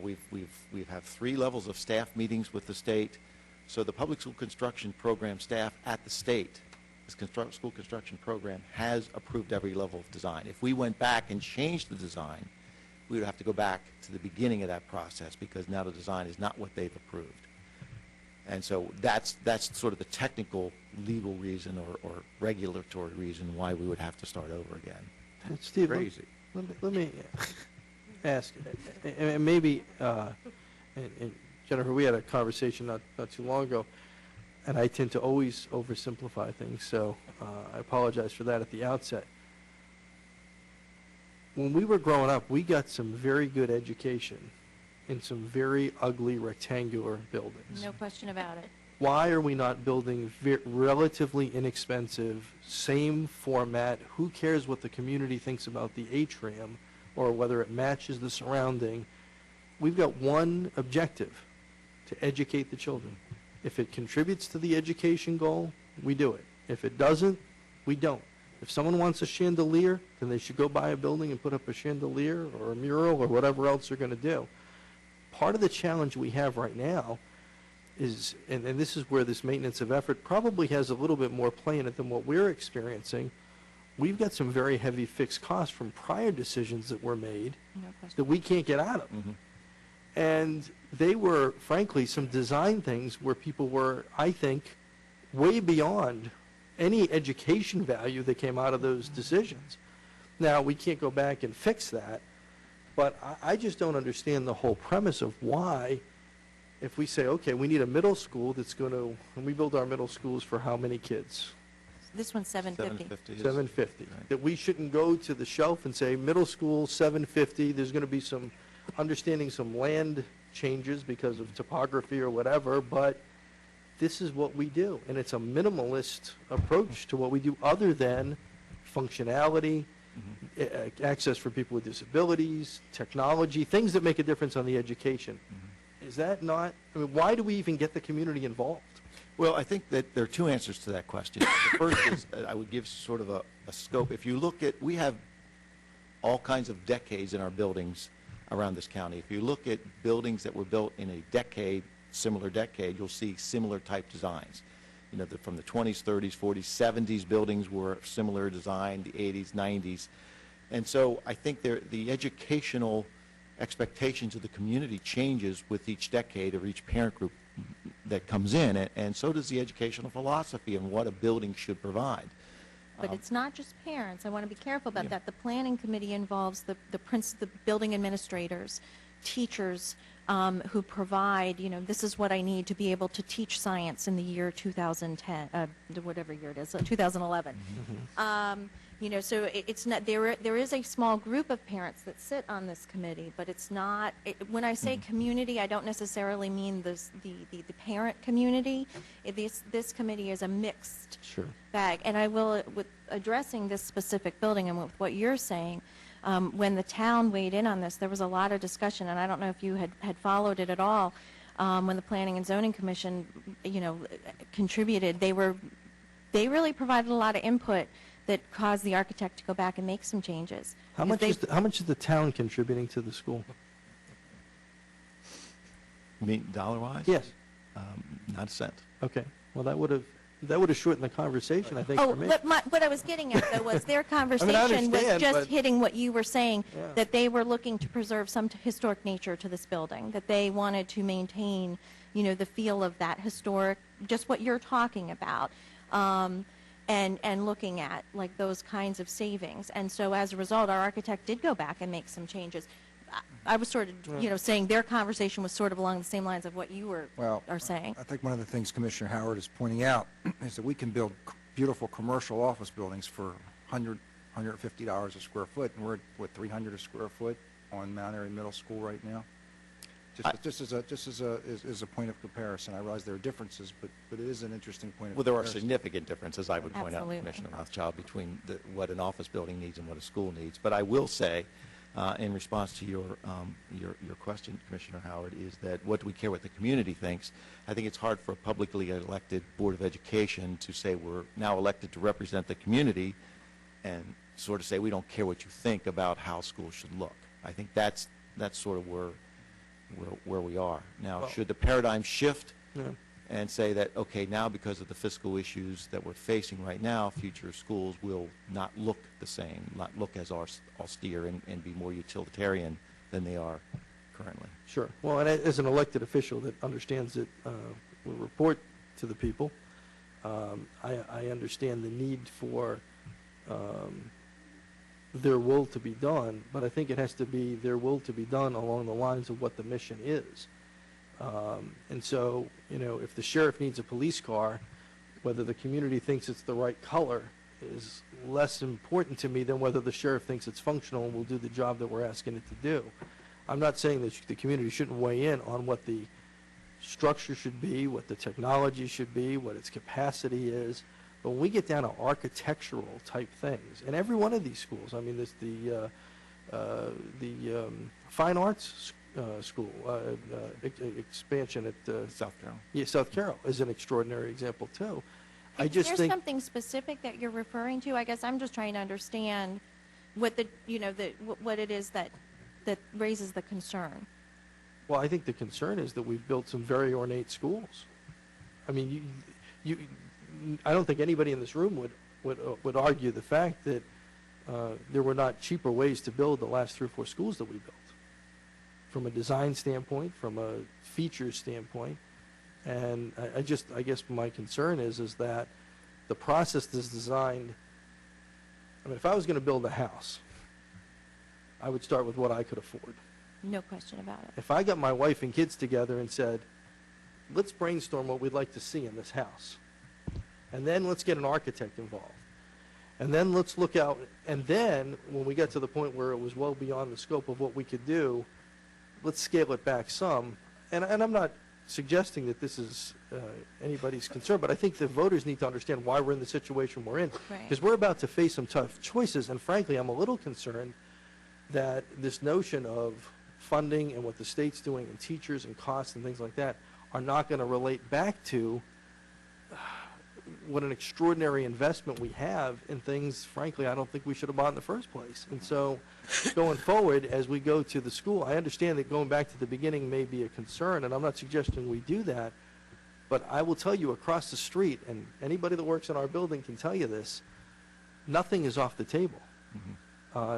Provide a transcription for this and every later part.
we have 3 levels of staff meetings with the state. So the public school construction program staff at the state, this school construction program, has approved every level of design. If we went back and changed the design, we would have to go back to the beginning of that process, because now the design is not what they've approved. And so that's sort of the technical legal reason or regulatory reason why we would have to start over again. That's Steve, crazy. Let me ask, and maybe, and Jennifer, we had a conversation not too long ago, and I tend to always oversimplify things, so I apologize for that at the outset. When we were growing up, we got some very good education in some very ugly rectangular buildings. No question about it. Why are we not building relatively inexpensive, same format? Who cares what the community thinks about the atrium or whether it matches the surrounding? We've got one objective: to educate the children. If it contributes to the education goal, we do it. If it doesn't, we don't. If someone wants a chandelier, then they should go buy a building and put up a chandelier or a mural or whatever else they're going to do. Part of the challenge we have right now is, and this is where this maintenance of effort probably has a little bit more play in it than what we're experiencing, we've got some very heavy fixed costs from prior decisions that were made that we can't get out of. Mm-hmm. And they were, frankly, some design things where people were, I think, way beyond any education value that came out of those decisions. Now, we can't go back and fix that, but I just don't understand the whole premise of why, if we say, okay, we need a middle school that's going to, and we build our middle schools for how many kids? This one's 750. 750. Right. That we shouldn't go to the shelf and say, middle school, 750, there's going to be some understanding some land changes because of topography or whatever, but this is what we do. And it's a minimalist approach to what we do other than functionality, access for people with disabilities, technology, things that make a difference on the education. Is that not, I mean, why do we even get the community involved? Well, I think that there are 2 answers to that question. The first is, I would give sort of a scope. If you look at, we have all kinds of decades in our buildings around this county. If you look at buildings that were built in a decade, similar decade, you'll see similar type designs. You know, from the 20s, 30s, 40s, 70s buildings were similar design, the 80s, 90s. And so I think the educational expectations of the community changes with each decade or each parent group that comes in, and so does the educational philosophy and what a building should provide. But it's not just parents. I want to be careful about that. The planning committee involves the building administrators, teachers who provide, you know, this is what I need to be able to teach science in the year 2010, whatever year it is, 2011. You know, so it's not, there is a small group of parents that sit on this committee, but it's not, when I say community, I don't necessarily mean the parent community. This committee is a mixed bag. And I will, with addressing this specific building and with what you're saying, when the town weighed in on this, there was a lot of discussion, and I don't know if you had followed it at all, when the Planning and Zoning Commission, you know, contributed. They really provided a lot of input that caused the architect to go back and make some changes. How much is the town contributing to the school? You mean dollar-wise? Yes. Not a cent. Okay. Well, that would have shortened the conversation, I think, for me. But what I was getting at, though, was their conversation was just hitting what you were saying, that they were looking to preserve some historic nature to this building, that they wanted to maintain, you know, the feel of that historic, just what you're talking about. And looking at like those kinds of savings. And so as a result, our architect did go back and make some changes. I was sort of, you know, saying their conversation was sort of along the same lines of what you are saying. I think one of the things Commissioner Howard is pointing out is that we can build beautiful commercial office buildings for $100, $150 a square foot, and we're at, what, $300 a square foot on Mount Airy Middle School right now. Just as a point of comparison, I realize there are differences, but it is an interesting point of comparison. Well, there are significant differences, I would point out, Commissioner Rothschild, between what an office building needs and what a school needs. But I will say, in response to your question, Commissioner Howard, is that what do we care what the community thinks? I think it's hard for a publicly elected Board of Education to say we're now elected to represent the community and sort of say we don't care what you think about how schools should look. I think that's sort of where where we are. Now, Well- should the paradigm shift Yeah. and say that, okay, now because of the fiscal issues that we're facing right now, future schools will not look the same, not look as austere and be more utilitarian than they are currently. Sure. Well, and as an elected official that understands it, will report to the people. I understand the need for their will to be done, but I think it has to be their will to be done along the lines of what the mission is. And so, if the sheriff needs a police car, whether the community thinks it's the right color is less important to me than whether the sheriff thinks it's functional and will do the job that we're asking it to do. I'm not saying that the community shouldn't weigh in on what the structure should be, what the technology should be, what its capacity is. But when we get down to architectural type things, and every one of these schools, I mean, there's the fine arts school expansion at South Carolina. Yeah, South Carroll is an extraordinary example too. I Is just there think something specific that you're referring to? I guess I'm just trying to understand what what it is that raises the concern. Well, I think the concern is that we've built some very ornate schools. I mean, I don't think anybody in this room would argue the fact that there were not cheaper ways to build the last 3 or 4 schools that we built, from a design standpoint, from a features standpoint. And I guess my concern is that the process is designed. I mean, if I was going to build a house, I would start with what I could afford. No question about it. If I got my wife and kids together and said, let's brainstorm what we'd like to see in this house, and then let's get an architect involved, and then let's look out, and then when we got to the point where it was well beyond the scope of what we could do, let's scale it back some. And I'm not suggesting that this is anybody's concern, but I think the voters need to understand why we're in the situation we're in. Right. Because we're about to face some tough choices, and frankly, I'm a little concerned that this notion of funding and what the state's doing and teachers and costs and things like that are not going to relate back to what an extraordinary investment we have in things, frankly, I don't think we should have bought in the first place. And so going forward, as we go to the school, I understand that going back to the beginning may be a concern, and I'm not suggesting we do that, but I will tell you across the street, and anybody that works in our building can tell you this, nothing is off the table.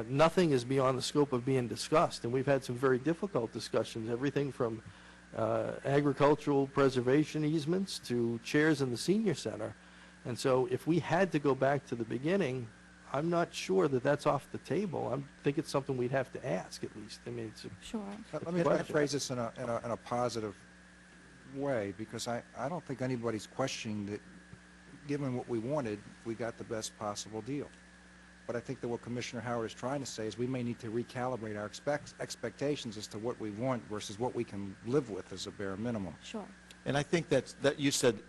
Nothing is beyond the scope of being discussed, and we've had some very difficult discussions, everything from agricultural preservation easements to chairs in the senior center. And so if we had to go back to the beginning, I'm not sure that that's off the table. I think it's something we'd have to ask at least. I mean, it's Sure. Let me phrase this in a positive way, because I don't think anybody's questioning that given what we wanted, we got the best possible deal. But I think that what Commissioner Howard is trying to say is we may need to recalibrate our expectations as to what we want versus what we can live with as a bare minimum. Sure. And I think that you said